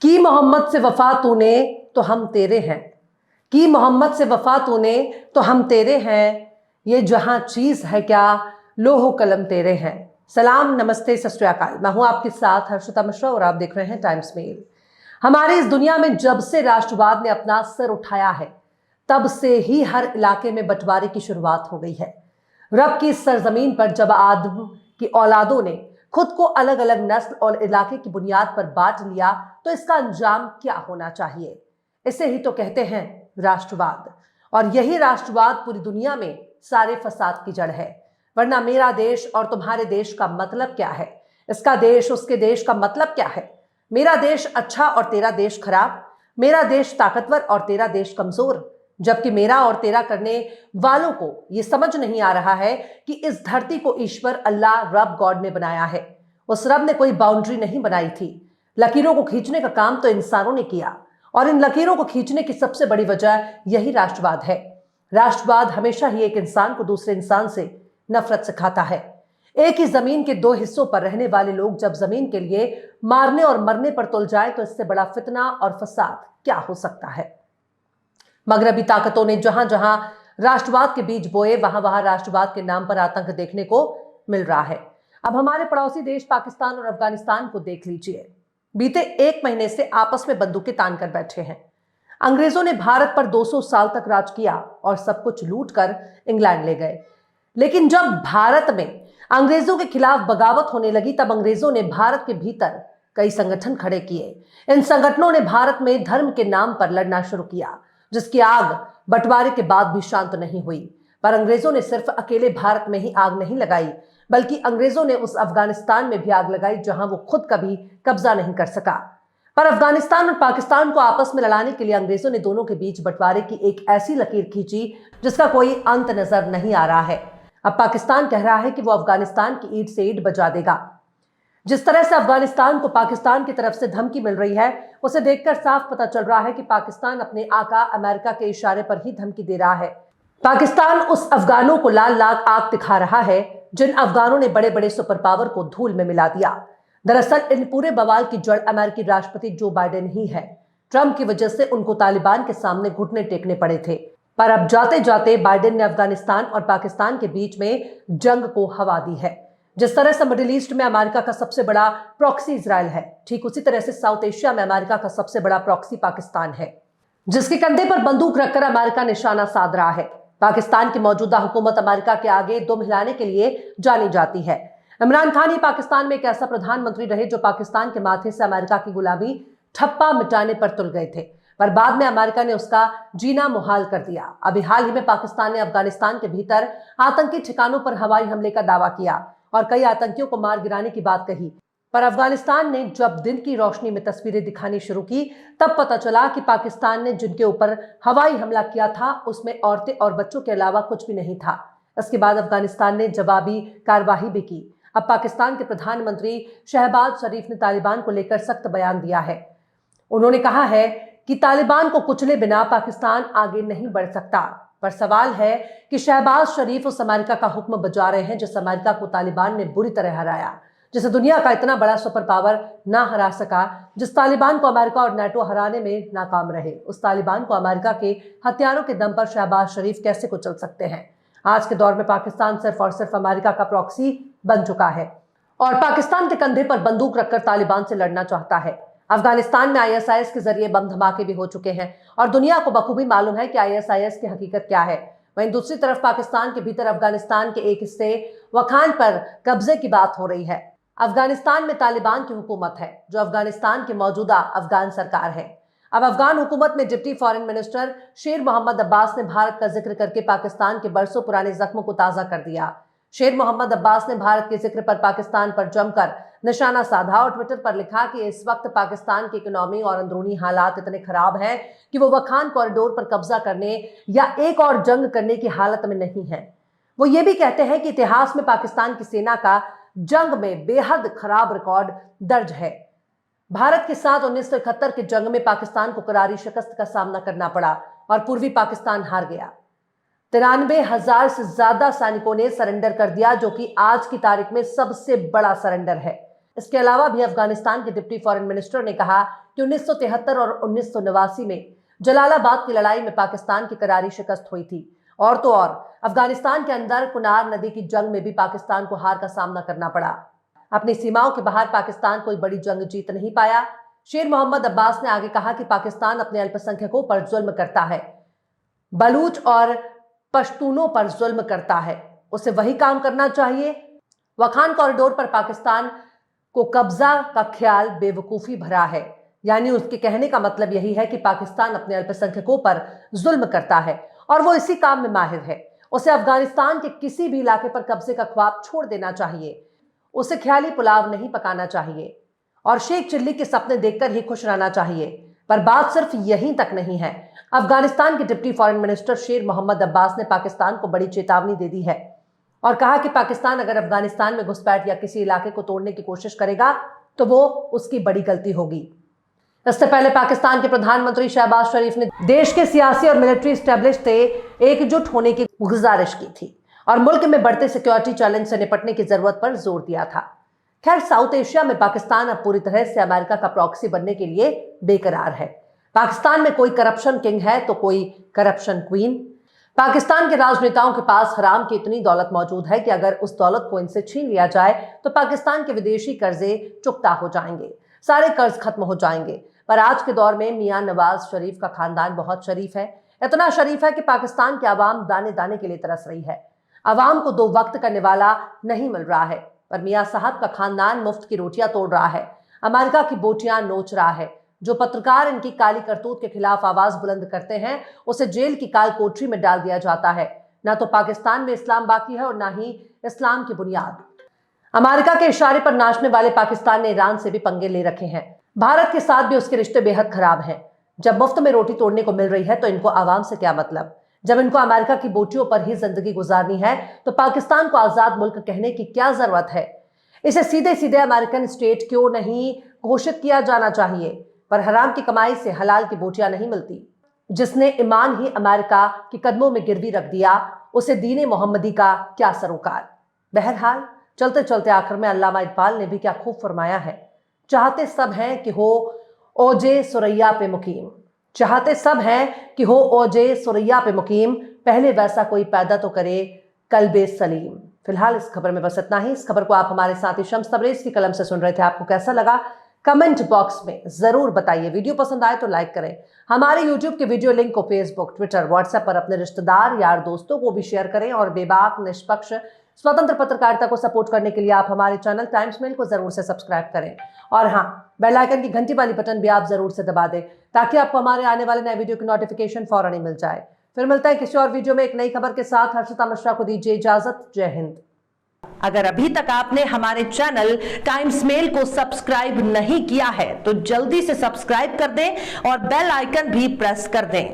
की मोहम्मद से वफा तूने तो हम तेरे हैं, की मोहम्मद से वफा तूने तो हम तेरे हैं, ये जहां चीज है क्या लोहो कलम तेरे हैं। सलाम, नमस्ते, सत श्री अकाल। मैं हूं आपके साथ हर्षिता मिश्रा और आप देख रहे हैं टाइम्स मेल। हमारी इस दुनिया में जब से राष्ट्रवाद ने अपना सर उठाया है, तब से ही हर इलाके में बंटवारे की शुरुआत हो गई है। रब की इस सरजमीन पर जब आदम की औलादों ने खुद को अलग अलग नस्ल और इलाके की बुनियाद पर बांट लिया, तो इसका अंजाम क्या होना चाहिए? इसे ही तो कहते हैं राष्ट्रवाद। और यही राष्ट्रवाद पूरी दुनिया में सारे फसाद की जड़ है। वरना मेरा देश और तुम्हारे देश का मतलब क्या है? इसका देश उसके देश का मतलब क्या है? मेरा देश अच्छा और तेरा देश खराब, मेरा देश ताकतवर और तेरा देश कमजोर। जबकि मेरा और तेरा करने वालों को यह समझ नहीं आ रहा है कि इस धरती को ईश्वर अल्लाह रब गॉड ने बनाया है। उस रब ने कोई बाउंड्री नहीं बनाई थी। लकीरों को खींचने का काम तो इंसानों ने किया, और इन लकीरों को खींचने की सबसे बड़ी वजह यही राष्ट्रवाद है। राष्ट्रवाद हमेशा ही एक इंसान को दूसरे इंसान से नफरत सिखाता है। एक ही जमीन के दो हिस्सों पर रहने वाले लोग जब जमीन के लिए मारने और मरने पर तुल जाए, तो इससे बड़ा फितना और फसाद क्या हो सकता है? मगरबी ताकतों ने जहां जहां राष्ट्रवाद के बीज बोए, वहां वहां राष्ट्रवाद के नाम पर आतंक देखने को मिल रहा है। अब हमारे पड़ोसी देश पाकिस्तान और अफगानिस्तान को देख लीजिए। बीते एक महीने से आपस में बंदूकें तान कर बैठे हैं। अंग्रेजों ने भारत पर 200 साल तक राज किया और सब कुछ लूट कर इंग्लैंड ले गए। लेकिन जब भारत में अंग्रेजों के खिलाफ बगावत होने लगी, तब अंग्रेजों ने भारत के भीतर कई संगठन खड़े किए। इन संगठनों ने भारत में धर्म के नाम पर लड़ना शुरू किया, जिसकी आग बंटवारे के बाद भी शांत नहीं हुई। पर अंग्रेजों ने सिर्फ अकेले भारत में ही आग नहीं लगाई, बल्कि अंग्रेजों ने उस अफगानिस्तान में भी आग लगाई जहां वो खुद कभी कब्जा नहीं कर सका। पर अफगानिस्तान और पाकिस्तान को आपस में लड़ाने के लिए अंग्रेजों ने दोनों के बीच बंटवारे की एक ऐसी लकीर खींची जिसका कोई अंत नजर नहीं आ रहा है। अब पाकिस्तान कह रहा है कि वो अफगानिस्तान की ईंट से ईंट बजा देगा। जिस तरह से अफगानिस्तान को पाकिस्तान की तरफ से धमकी मिल रही है, उसे देखकर साफ पता चल रहा है कि पाकिस्तान अपने आका अमेरिका के इशारे पर ही धमकी दे रहा है। पाकिस्तान उस अफगानों को लाल लाल आग दिखा रहा है जिन अफगानों ने बड़े बड़े सुपर पावर को धूल में मिला दिया। दरअसल इन पूरे बवाल की जड़ अमेरिकी राष्ट्रपति जो बाइडेन ही है। ट्रंप की वजह से उनको तालिबान के सामने घुटने टेकने पड़े थे। पर अब जाते जाते बाइडेन ने अफगानिस्तान और पाकिस्तान के बीच में जंग को हवा दी है। जिस तरह से मिडिल ईस्ट में अमेरिका का सबसे बड़ा प्रॉक्सी इजराइल है, ठीक उसी तरह से साउथ एशिया में अमेरिका का सबसे बड़ा प्रॉक्सी पाकिस्तान है, जिसके कंधे पर बंदूक रखकर अमेरिका निशाना साध रहा है। पाकिस्तान की मौजूदा हुकूमत अमेरिका के आगे दुम हिलाने के लिए जानी जाती है। इमरान खान ही पाकिस्तान में एक ऐसा प्रधानमंत्री रहे जो पाकिस्तान के माथे से अमेरिका की गुलामी ठप्पा मिटाने पर तुल गए थे, पर बाद में अमेरिका ने उसका जीना मुहाल कर दिया। अभी हाल ही में पाकिस्तान ने अफगानिस्तान के भीतर आतंकी ठिकानों पर हवाई हमले का दावा किया और कई आतंकियों को मार गिराने की बात कही। पर अफगानिस्तान ने जब दिन की रोशनी में तस्वीरें दिखानी शुरू की, तब पता चला कि पाकिस्तान ने जिनके ऊपर हवाई हमला किया था उसमें औरतें और बच्चों के अलावा कुछ भी नहीं था। इसके बाद अफगानिस्तान ने जवाबी कार्रवाई भी की। अब पाकिस्तान के प्रधानमंत्री शहबाज शरीफ ने तालिबान को लेकर सख्त बयान दिया है। उन्होंने कहा है कि तालिबान को कुचले बिना पाकिस्तान आगे नहीं बढ़ सकता। पर सवाल है कि शहबाज शरीफ उस अमेरिका का हुक्म बजा रहे हैं जिस अमेरिका को तालिबान ने बुरी तरह हराया, जिसे दुनिया का इतना बड़ा सुपर पावर ना हरा सका। जिस तालिबान को अमेरिका और नाटो हराने में नाकाम रहे, उस तालिबान को अमेरिका के हथियारों के दम पर शहबाज शरीफ कैसे कुचल सकते हैं? आज के दौर में पाकिस्तान सिर्फ और सिर्फ अमेरिका का प्रॉक्सी बन चुका है और पाकिस्तान के कंधे पर बंदूक रखकर तालिबान से लड़ना चाहता है। अफगानिस्तान में आईएसआईएस के जरिए बम धमाके भी हो चुके हैं और दुनिया को बखूबी मालूम है कि आईएसआईएस की हकीकत क्या है। वहीं दूसरी तरफ पाकिस्तान के भीतर अफगानिस्तान के एक हिस्से वखान पर कब्जे की बात हो रही है। अफगानिस्तान में तालिबान की हुकूमत है जो अफगानिस्तान की मौजूदा अफगान सरकार है। अब अफगान हुकूमत में डिप्टी फॉरेन मिनिस्टर शेर मोहम्मद अब्बास ने भारत का जिक्र करके पाकिस्तान के बरसों पुराने जख्मों को ताजा कर दिया। शेर मोहम्मद अब्बास ने भारत के जिक्र पर पाकिस्तान पर जमकर निशाना साधा और ट्विटर पर लिखा कि इस वक्त पाकिस्तान की इकोनॉमी और अंदरूनी हालात इतने खराब हैं कि वो वखान कॉरिडोर पर कब्जा करने या एक और जंग करने की हालत में नहीं है। वो ये भी कहते हैं कि इतिहास में पाकिस्तान की सेना का जंग में बेहद खराब रिकॉर्ड दर्ज है। भारत के साथ 1971 के जंग में पाकिस्तान को करारी शिकस्त का सामना करना पड़ा और पूर्वी पाकिस्तान हार गया। 93,000 से ज्यादा सैनिकों ने सरेंडर कर दिया, जो कि आज की तारीख में सबसे बड़ा सरेंडर है। इसके अलावा भी अफगानिस्तान के डिप्टी फॉरेन मिनिस्टर ने कहा कि 1973 और 1989 में जलालाबाद की लड़ाई में पाकिस्तान की करारी शिकस्त हुई थी। और तो और अफगानिस्तान के अंदर कुनार नदी की जंग में भी पाकिस्तान को हार का सामना करना पड़ा। अपनी सीमाओं के बाहर पाकिस्तान कोई बड़ी जंग जीत नहीं पाया। शेर मोहम्मद अब्बास ने आगे कहा कि पाकिस्तान अपने अल्पसंख्यकों पर जुल्म करता है, बलूच और पश्तूनों पर जुल्म करता है, उसे वही काम करना चाहिए। वखान कॉरिडोर पर पाकिस्तान को कब्जा का ख्याल बेवकूफी भरा है, यानी उसके कहने का मतलब यही है कि पाकिस्तान अपने अल्पसंख्यकों पर जुल्म करता है और वो इसी काम में माहिर है। उसे अफगानिस्तान के किसी भी इलाके पर कब्जे का ख्वाब छोड़ देना चाहिए, उसे ख्याली पुलाव नहीं पकाना चाहिए और शेख चिल्ली के सपने देखकर ही खुश रहना चाहिए। पर बात सिर्फ यहीं तक नहीं है। अफगानिस्तान के डिप्टी फॉरेन मिनिस्टर शेर मोहम्मद अब्बास ने पाकिस्तान को बड़ी चेतावनी दे दी है और कहा कि पाकिस्तान अगर अफगानिस्तान में घुसपैठ या किसी इलाके को तोड़ने की कोशिश करेगा तो वो उसकी बड़ी गलती होगी। इससे पहले पाकिस्तान के प्रधानमंत्री शहबाज शरीफ ने देश के सियासी और मिलिट्री एस्टेब्लिश से एकजुट होने की गुजारिश की थी और मुल्क में बढ़ते सिक्योरिटी चैलेंज से निपटने की जरूरत पर जोर दिया था। खैर, साउथ एशिया में पाकिस्तान अब पूरी तरह से अमेरिका का प्रॉक्सी बनने के लिए बेकरार है। पाकिस्तान में कोई करप्शन किंग है तो कोई करप्शन क्वीन। पाकिस्तान के राजनेताओं के पास हराम की इतनी दौलत मौजूद है कि अगर उस दौलत को इनसे छीन लिया जाए तो पाकिस्तान के विदेशी कर्जे चुकता हो जाएंगे, सारे कर्ज खत्म हो जाएंगे। पर आज के दौर में मियां नवाज शरीफ का खानदान बहुत शरीफ है, इतना शरीफ है कि पाकिस्तान की आवाम दाने दाने के लिए तरस रही है। आवाम को दो वक्त करने वाला नहीं मिल रहा है, पर मियां साहब का खानदान मुफ्त की रोटियां तोड़ रहा है, अमेरिका की बोटियां नोच रहा है। जो पत्रकार इनकी काली करतूत के खिलाफ आवाज बुलंद करते हैं उसे जेल की काल कोठरी में डाल दिया जाता है। ना तो पाकिस्तान में इस्लाम बाकी है और ना ही इस्लाम की बुनियाद। अमेरिका के इशारे पर नाचने वाले पाकिस्तान ने ईरान से भी पंगे ले रखे हैं। भारत के साथ भी उसके रिश्ते बेहद खराब हैं। जब मुफ्त में रोटी तोड़ने को मिल रही है तो इनको आवाम से क्या मतलब। जब इनको अमेरिका की बोटियों पर ही जिंदगी गुजारनी है तो पाकिस्तान को आजाद मुल्क कहने की क्या जरूरत है। इसे सीधे सीधे अमेरिकन स्टेट क्यों नहीं घोषित किया जाना चाहिए। पर हराम की कमाई से हलाल की बोटियां नहीं मिलती। जिसने ईमान ही अमेरिका के कदमों में गिरवी रख दिया उसे दीने मोहम्मदी का क्या सरोकार। बहरहाल चलते चलते आखिर में अल्लामा इकबाल ने भी क्या खूब फरमाया है, चाहते सब हैं कि हो ओजे सुरैया पे मुकीम। चाहते सब हैं कि हो ओजे सुरैया पे मुकीम, पहले वैसा कोई पैदा तो करे कल्बे सलीम। फिलहाल इस खबर में बस इतना ही। इस खबर को आप हमारे साथी शम्स तबरेज की कलम से सुन रहे थे। आपको कैसा लगा कमेंट बॉक्स में जरूर बताइए। वीडियो पसंद आए तो लाइक करें। हमारे यूट्यूब के वीडियो लिंक को फेसबुक, ट्विटर, व्हाट्सएप पर अपने रिश्तेदार, यार, दोस्तों को भी शेयर करें और बेबाक, निष्पक्ष, स्वतंत्र पत्रकारिता को सपोर्ट करने के लिए आप हमारे चैनल टाइम्स मेल को जरूर से सब्सक्राइब करें और हाँ, बेल आइकन की घंटी वाली बटन भी आप जरूर से दबा दें ताकि आपको हमारे आने वाले नए वीडियो की नोटिफिकेशन फौरन ही मिल जाए। फिर मिलता है किसी और वीडियो में एक नई खबर के साथ। हर्षिता मिश्रा को दीजिए इजाजत। जय हिंद। अगर अभी तक आपने हमारे चैनल टाइम्स मेल को सब्सक्राइब नहीं किया है तो जल्दी से सब्सक्राइब कर दें और बेल आइकन भी प्रेस कर दें।